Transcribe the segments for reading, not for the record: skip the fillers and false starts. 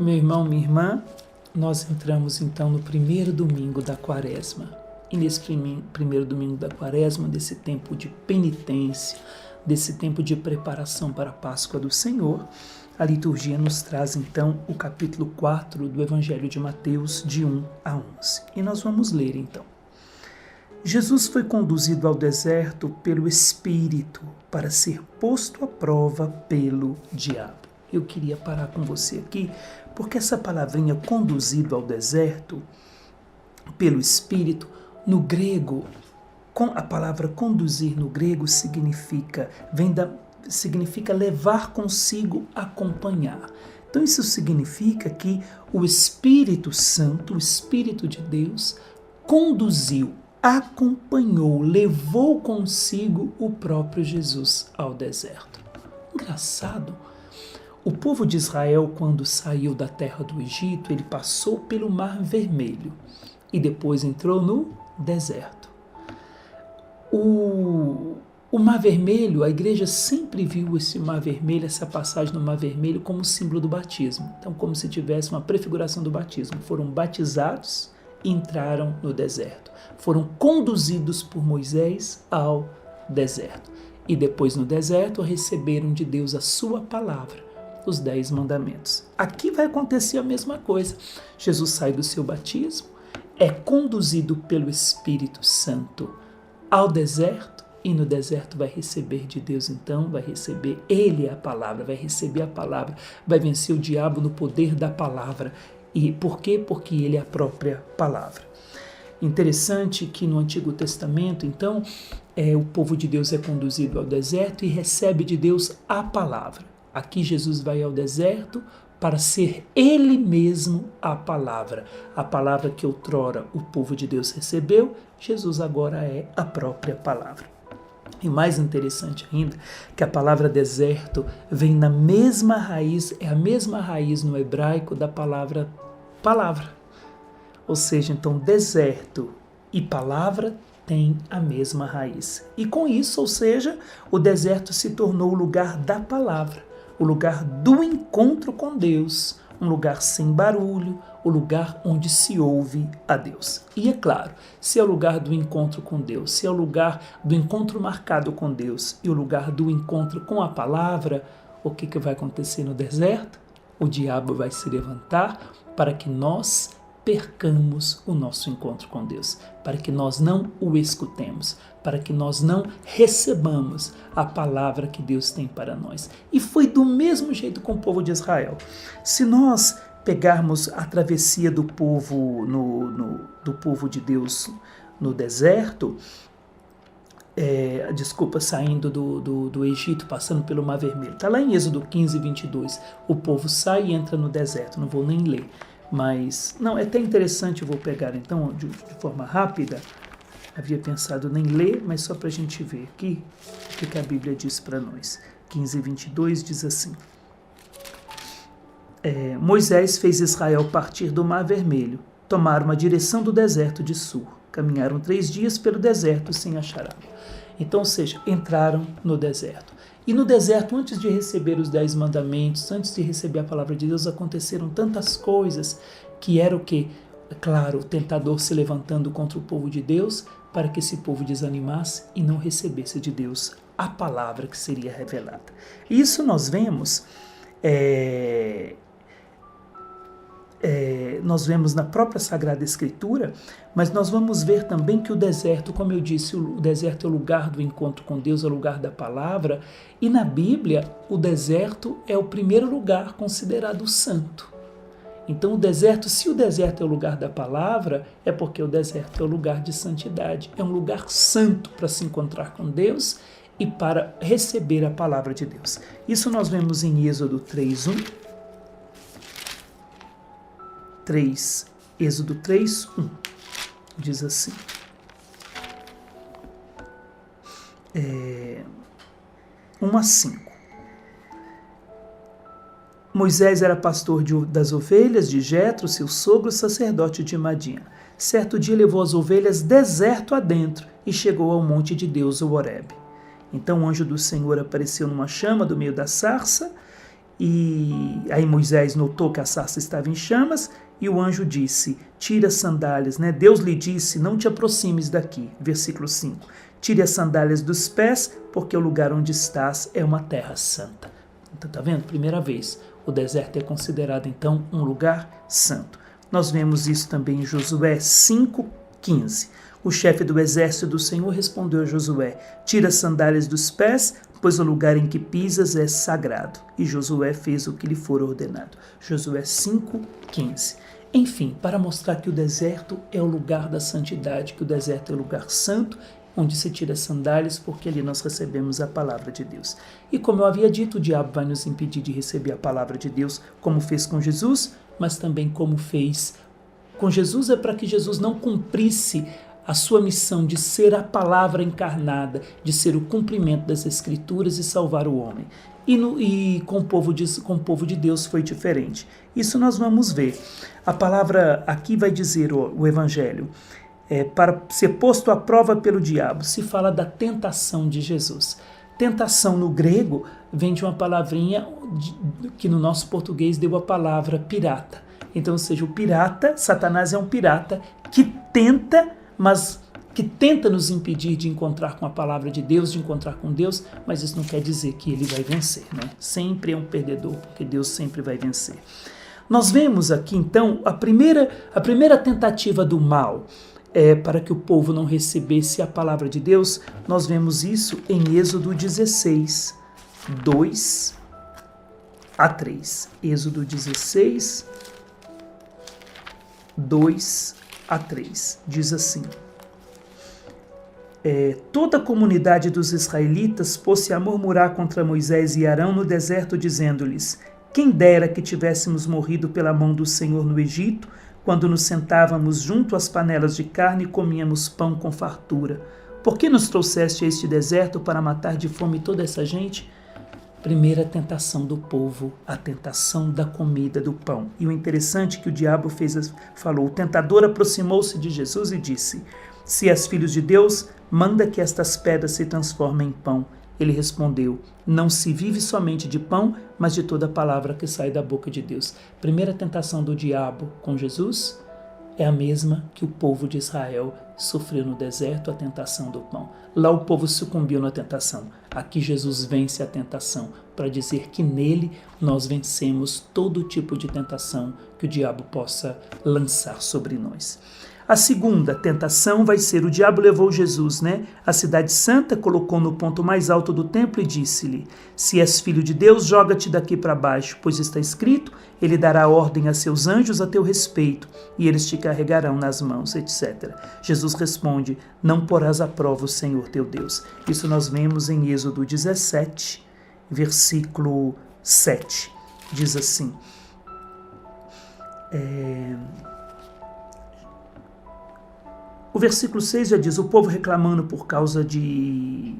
Meu irmão, minha irmã, nós entramos então no primeiro domingo da Quaresma. E nesse primeiro domingo da Quaresma, desse tempo de penitência, desse tempo de preparação para a Páscoa do Senhor, a liturgia nos traz então o capítulo 4 do Evangelho de Mateus, de 1 a 11. E nós vamos ler então. Jesus foi conduzido ao deserto pelo Espírito para ser posto à prova pelo diabo. Eu queria parar com você aqui, porque essa palavrinha conduzido ao deserto pelo Espírito, no grego, a palavra conduzir no grego significa levar consigo, acompanhar. Então isso significa que o Espírito Santo, o Espírito de Deus, conduziu, acompanhou, levou consigo o próprio Jesus ao deserto. Engraçado. O povo de Israel, quando saiu da terra do Egito, ele passou pelo Mar Vermelho e depois entrou no deserto. O Mar Vermelho, a igreja sempre viu esse Mar Vermelho, essa passagem no Mar Vermelho, como símbolo do batismo. Então, como se tivesse uma prefiguração do batismo. Foram batizados e entraram no deserto. Foram conduzidos por Moisés ao deserto. E depois, no deserto, receberam de Deus a sua palavra, os 10 mandamentos. Aqui vai acontecer a mesma coisa. Jesus sai do seu batismo, é conduzido pelo Espírito Santo ao deserto e no deserto vai receber de Deus, então vai receber Ele a palavra, vai receber a palavra, vai vencer o diabo no poder da palavra. E por quê? Porque Ele é a própria palavra. Interessante que no Antigo Testamento, então, o povo de Deus é conduzido ao deserto e recebe de Deus a palavra. Aqui Jesus vai ao deserto para ser Ele mesmo a palavra que outrora o povo de Deus recebeu, Jesus agora é a própria palavra. E mais interessante ainda, que a palavra deserto vem na mesma raiz, é a mesma raiz no hebraico da palavra palavra. Ou seja, então deserto e palavra tem a mesma raiz. E com isso, ou seja, o deserto se tornou o lugar da palavra, o lugar do encontro com Deus, um lugar sem barulho, o lugar onde se ouve a Deus. E é claro, se é o lugar do encontro com Deus, se é o lugar do encontro marcado com Deus e o lugar do encontro com a palavra, o que vai acontecer no deserto? O diabo vai se levantar para que nós percamos o nosso encontro com Deus, para que nós não o escutemos, para que nós não recebamos a palavra que Deus tem para nós. E foi do mesmo jeito com o povo de Israel. Se nós pegarmos a travessia do povo, do povo de Deus no deserto, saindo do Egito, passando pelo Mar Vermelho, está lá em Êxodo 15, 22, o povo sai e entra no deserto, não vou nem ler. Mas, não, é até interessante, eu vou pegar então de forma rápida, havia pensado nem ler, mas só para a gente ver aqui o que a Bíblia diz para nós. 15, 22 diz assim, Moisés fez Israel partir do Mar Vermelho, tomaram a direção do deserto de Sur, caminharam 3 dias pelo deserto sem achar água. Então, ou seja, entraram no deserto. E no deserto, antes de receber os 10 mandamentos, antes de receber a palavra de Deus, aconteceram tantas coisas que era o quê? Claro, o tentador se levantando contra o povo de Deus para que esse povo desanimasse e não recebesse de Deus a palavra que seria revelada. Isso nós vemos, nós vemos na própria Sagrada Escritura, mas nós vamos ver também que o deserto, como eu disse, o deserto é o lugar do encontro com Deus, é o lugar da palavra, e na Bíblia o deserto é o primeiro lugar considerado santo. Então o deserto, se o deserto é o lugar da palavra, é porque o deserto é o lugar de santidade, é um lugar santo para se encontrar com Deus e para receber a palavra de Deus. Isso nós vemos em Êxodo 3:1. Êxodo 3:1 diz assim, 1-5. Moisés era pastor das ovelhas de Jetro, seu sogro, sacerdote de Madian. Certo dia levou as ovelhas deserto adentro e chegou ao monte de Deus, o Horebe. Então o anjo do Senhor apareceu numa chama do meio da sarça E aí Moisés notou que a sarça estava em chamas e o anjo disse, tira as sandálias, né? Deus lhe disse, não te aproximes daqui, versículo 5. Tire as sandálias dos pés, porque o lugar onde estás é uma terra santa. Então, tá vendo? Primeira vez, o deserto é considerado, então, um lugar santo. Nós vemos isso também em Josué 5:15. O chefe do exército do Senhor respondeu a Josué, tira as sandálias dos pés, pois o lugar em que pisas é sagrado. E Josué fez o que lhe for ordenado. Josué 5:15. Enfim, para mostrar que o deserto é o lugar da santidade, que o deserto é o lugar santo, onde se tira as sandálias, porque ali nós recebemos a palavra de Deus. E como eu havia dito, o diabo vai nos impedir de receber a palavra de Deus, como fez com Jesus, mas também como fez com Jesus, é para que Jesus não cumprisse a sua missão de ser a palavra encarnada, de ser o cumprimento das Escrituras e salvar o homem. E com o povo de Deus foi diferente. Isso nós vamos ver. A palavra aqui vai dizer o Evangelho, para ser posto à prova pelo diabo. Se fala da tentação de Jesus. Tentação no grego vem de uma palavrinha que no nosso português deu a palavra pirata. Então, ou seja, o pirata, Satanás é um pirata que tenta, mas que tenta nos impedir de encontrar com a palavra de Deus, de encontrar com Deus, mas isso não quer dizer que ele vai vencer, né? Sempre é um perdedor, porque Deus sempre vai vencer. Nós vemos aqui, então, a primeira tentativa do mal para que o povo não recebesse a palavra de Deus. Nós vemos isso em Êxodo 16, 2 a 3. Êxodo 16, 2 a 3. Diz assim: toda a comunidade dos israelitas pôs-se a murmurar contra Moisés e Arão no deserto, dizendo-lhes: quem dera que tivéssemos morrido pela mão do Senhor no Egito, quando nos sentávamos junto às panelas de carne e comíamos pão com fartura. Por que nos trouxeste a este deserto para matar de fome toda essa gente? Primeira tentação do povo, a tentação da comida, do pão. E o interessante é que o diabo falou, o tentador aproximou-se de Jesus e disse: se és filho de Deus, manda que estas pedras se transformem em pão. Ele respondeu: não se vive somente de pão, mas de toda palavra que sai da boca de Deus. Primeira tentação do diabo com Jesus é a mesma que o povo de Israel sofreu no deserto, a tentação do pão. Lá o povo sucumbiu na tentação. Aqui Jesus vence a tentação, para dizer que nele nós vencemos todo tipo de tentação que o diabo possa lançar sobre nós. A segunda tentação vai ser, o diabo levou Jesus, à cidade santa, colocou no ponto mais alto do templo e disse-lhe: se és filho de Deus, joga-te daqui para baixo, pois está escrito, ele dará ordem a seus anjos a teu respeito, e eles te carregarão nas mãos, etc. Jesus responde: não porás à prova o Senhor teu Deus. Isso nós vemos em Êxodo 17, versículo 7. Diz assim: o versículo 6 já diz, o povo reclamando por causa de...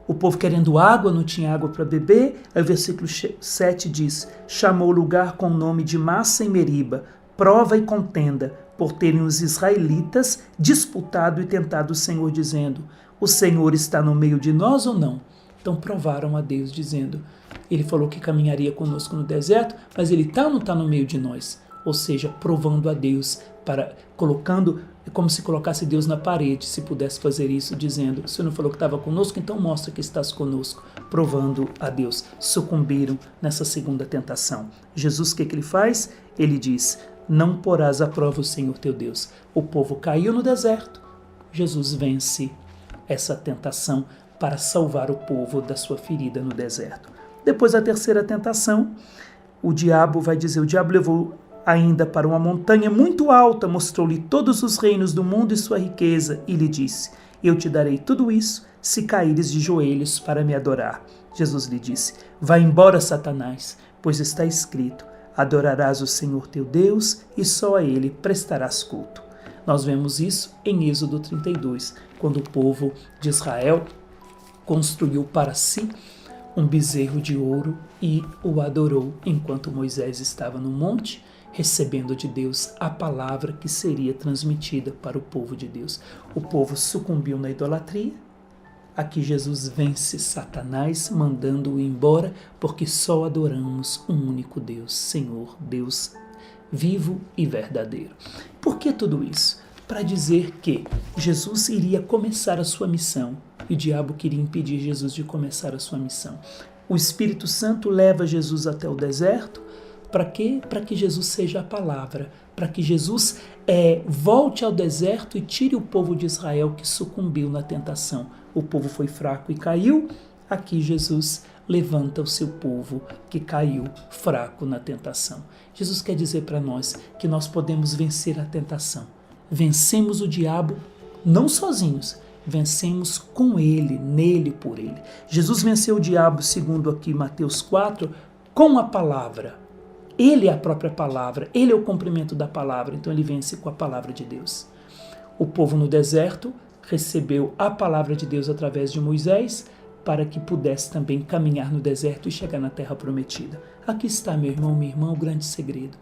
o povo querendo água, não tinha água para beber. Aí o versículo 7 diz, chamou o lugar com o nome de Massa e Meriba, prova e contenda, por terem os israelitas disputado e tentado o Senhor, dizendo, o Senhor está no meio de nós ou não? Então provaram a Deus, dizendo, ele falou que caminharia conosco no deserto, mas ele está ou não está no meio de nós? Ou seja, provando a Deus, colocando, como se colocasse Deus na parede, se pudesse fazer isso, dizendo, se não falou que estava conosco, então mostra que estás conosco, provando a Deus. Sucumbiram nessa segunda tentação. Jesus, o que ele faz? Ele diz, não porás à prova o Senhor teu Deus. O povo caiu no deserto, Jesus vence essa tentação para salvar o povo da sua ferida no deserto. Depois da terceira tentação, o diabo levou ainda para uma montanha muito alta, mostrou-lhe todos os reinos do mundo e sua riqueza, e lhe disse, eu te darei tudo isso, se caíres de joelhos para me adorar. Jesus lhe disse, vai embora, Satanás, pois está escrito, adorarás o Senhor teu Deus, e só a ele prestarás culto. Nós vemos isso em Êxodo 32, quando o povo de Israel construiu para si um bezerro de ouro e o adorou, enquanto Moisés estava no monte, recebendo de Deus a palavra que seria transmitida para o povo de Deus. O povo sucumbiu na idolatria, Aqui Jesus vence Satanás, mandando-o embora, porque só adoramos um único Deus, Senhor, Deus vivo e verdadeiro. Por que tudo isso? Para dizer que Jesus iria começar a sua missão e o diabo queria impedir Jesus de começar a sua missão. O Espírito Santo leva Jesus até o deserto. Para quê? Para que Jesus seja a palavra, para que Jesus volte ao deserto e tire o povo de Israel que sucumbiu na tentação. O povo foi fraco e caiu. Aqui Jesus levanta o seu povo que caiu fraco na tentação. Jesus quer dizer para nós que nós podemos vencer a tentação. Vencemos o diabo não sozinhos, vencemos com ele, nele, por ele. Jesus venceu o diabo, segundo aqui Mateus 4, com a palavra. Ele é a própria palavra, ele é o cumprimento da palavra, então ele vence com a palavra de Deus. O povo no deserto recebeu a palavra de Deus através de Moisés, para que pudesse também caminhar no deserto e chegar na terra prometida. Aqui está, meu irmão, minha irmã, o grande segredo.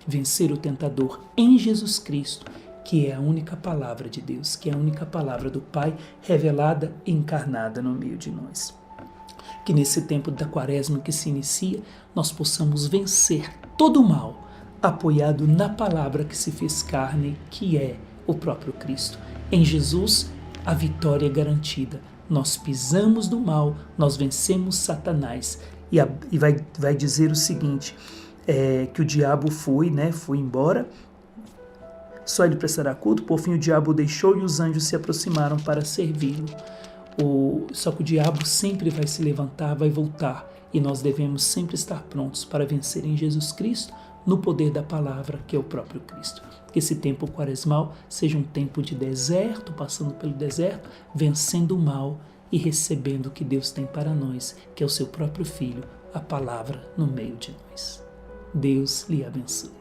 Vencer o tentador em Jesus Cristo, que é a única palavra de Deus, que é a única palavra do Pai revelada e encarnada no meio de nós. Que nesse tempo da quaresma que se inicia, nós possamos vencer todo o mal, apoiado na palavra que se fez carne, que é o próprio Cristo. Em Jesus, a vitória é garantida. Nós pisamos do mal, nós vencemos Satanás. E vai dizer o seguinte, que o diabo foi embora, só ele prestará culto, por fim o diabo o deixou e os anjos se aproximaram para servi-lo. Só que o diabo sempre vai se levantar, vai voltar, e nós devemos sempre estar prontos para vencer em Jesus Cristo, no poder da palavra, que é o próprio Cristo. Que esse tempo quaresmal seja um tempo de deserto, passando pelo deserto, vencendo o mal e recebendo o que Deus tem para nós, que é o seu próprio Filho, a palavra no meio de nós. Deus lhe abençoe.